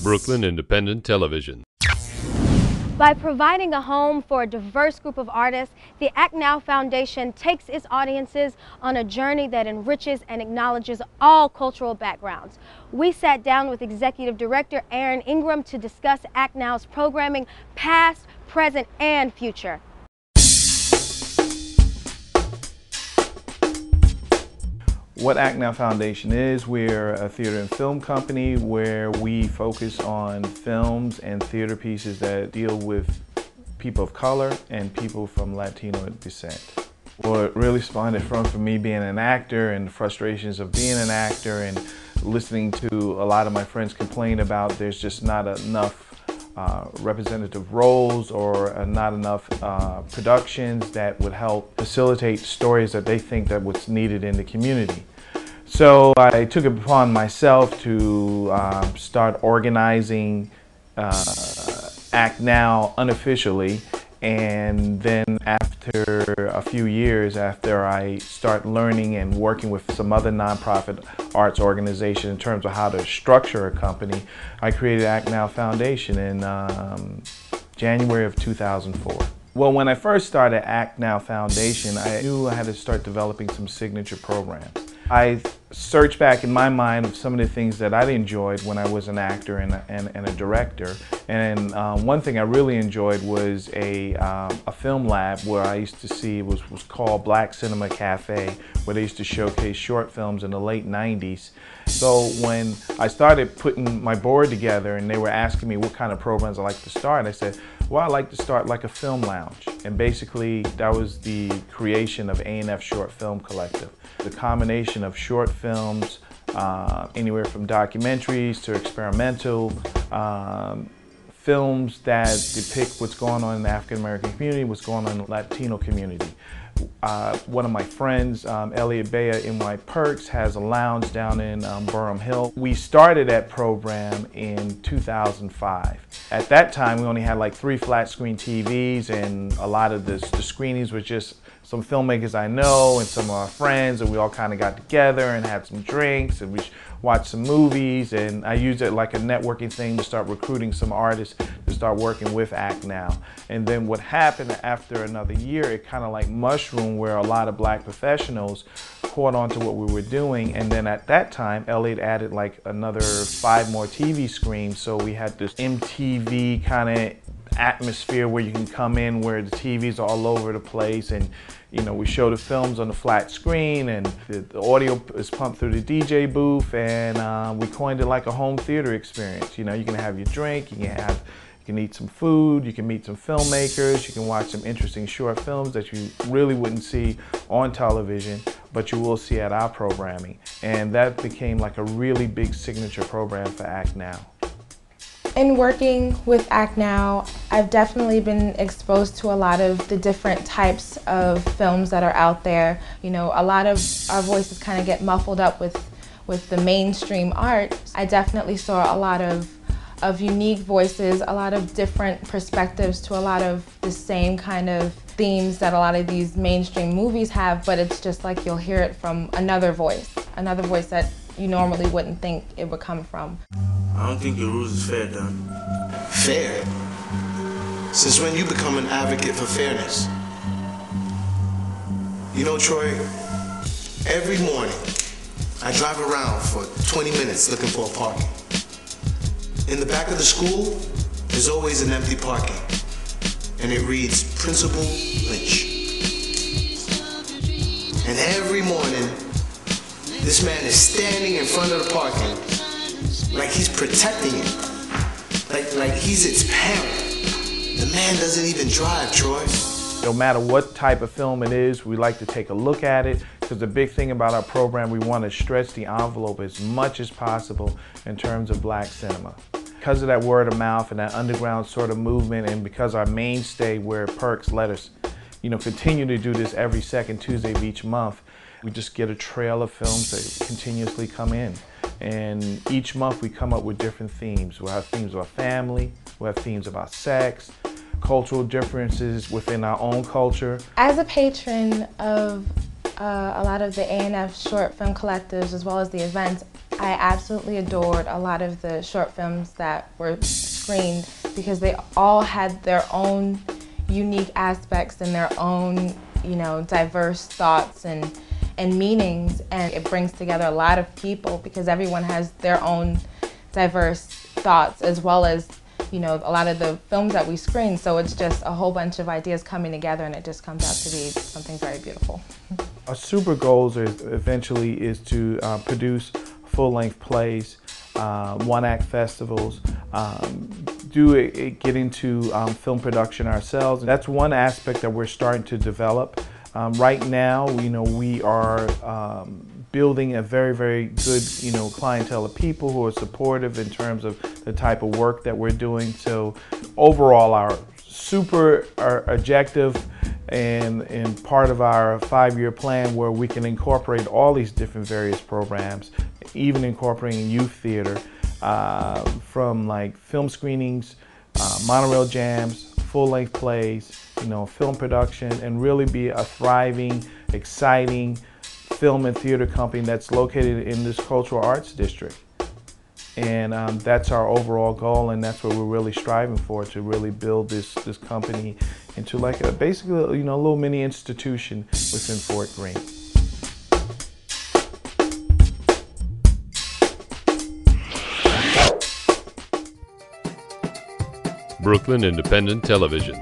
Brooklyn Independent Television. By providing a home for a diverse group of artists, the Act Now Foundation takes its audiences on a journey that enriches and acknowledges all cultural backgrounds. We sat down with Executive Director Aaron Ingram to discuss Act Now's programming, past, present, and future. What Act Now Foundation is, we're a theater and film company where we focus on films and theater pieces that deal with people of color and people from Latino descent. What really spawned it from for me being an actor and the frustrations of being an actor and listening to a lot of my friends complain about there's just not enough representative roles or not enough productions that would help facilitate stories that they think that what's needed in the community. So I took it upon myself to start organizing Act Now unofficially, and then after a few years, after I start learning and working with some other nonprofit arts organization in terms of how to structure a company, I created Act Now Foundation in January of 2004. Well, when I first started Act Now Foundation, I knew I had to start developing some signature programs. I searched back in my mind of some of the things that I enjoyed when I was an actor and a director. And one thing I really enjoyed was a film lab where I used to see, it was called Black Cinema Cafe, where they used to showcase short films in the late 90s. So when I started putting my board together and they were asking me what kind of programs I like to start, I said, well, I like to start like a film lounge. And basically that was the creation of A&F Short Film Collective. The combination of short films, anywhere from documentaries to experimental, films that depict what's going on in the African American community, what's going on in the Latino community. One of my friends, Elliot Bea, NY Perks, has a lounge down in Burham Hill. We started that program in 2005. At that time, we only had like 3 flat screen TVs, and a lot of the screenings were just some filmmakers I know and some of our friends, and we all kind of got together and had some drinks and we watched some movies, and I used it like a networking thing to start recruiting some artists to start working with Act Now. And then what happened after another year, it kind of like mushroomed where a lot of black professionals caught on to what we were doing, and then at that time Elliot added like another 5 more TV screens, so we had this MTV kind of atmosphere where you can come in where the TVs are all over the place, and you know, we show the films on the flat screen, and the audio is pumped through the DJ booth, and we coined it like a home theater experience. You know, you can have your drink, you can eat some food, you can meet some filmmakers, you can watch some interesting short films that you really wouldn't see on television, but you will see at our programming. And that became like a really big signature program for Act Now. In working with Act Now, I've definitely been exposed to a lot of the different types of films that are out there. You know, a lot of our voices kind of get muffled up with the mainstream art. I definitely saw a lot of unique voices, a lot of different perspectives to a lot of the same kind of themes that a lot of these mainstream movies have, but it's just like you'll hear it from another voice that you normally wouldn't think it would come from. I don't think your rules is fair, Don. Fair? Since when you become an advocate for fairness? You know, Troy, every morning I drive around for 20 minutes looking for a parking. In the back of the school, there's always an empty parking, and it reads Principal Lynch. And every morning, this man is standing in front of the parking like he's protecting it, like he's its parent. The man doesn't even drive, Troy. No matter what type of film it is, we like to take a look at it, because the big thing about our program, we want to stretch the envelope as much as possible in terms of black cinema. Because of that word of mouth and that underground sort of movement, and because our mainstay where Perks let us, you know, continue to do this every second Tuesday of each month, we just get a trail of films that continuously come in. And each month we come up with different themes. We'll have themes about family, we'll have themes about sex, cultural differences within our own culture. As a patron of a lot of the A&F short film collectives as well as the events, I absolutely adored a lot of the short films that were screened because they all had their own unique aspects and their own, diverse thoughts and meanings, and it brings together a lot of people because everyone has their own diverse thoughts as well as, a lot of the films that we screen. So it's just a whole bunch of ideas coming together and it just comes out to be something very beautiful. Our super goals eventually is to produce full-length plays, one-act festivals, get into film production ourselves. That's one aspect that we're starting to develop. Right now, we are building a very, very good, clientele of people who are supportive in terms of the type of work that we're doing. So overall, our objective and part of our 5-year plan where we can incorporate all these different various programs, even incorporating youth theater, from like film screenings, monorail jams, full-length plays, film production, and really be a thriving, exciting film and theater company that's located in this cultural arts district. And that's our overall goal, and that's what we're really striving for, to really build this company into like basically a little mini institution within Fort Greene. Brooklyn Independent Television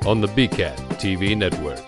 on the BCAT TV network.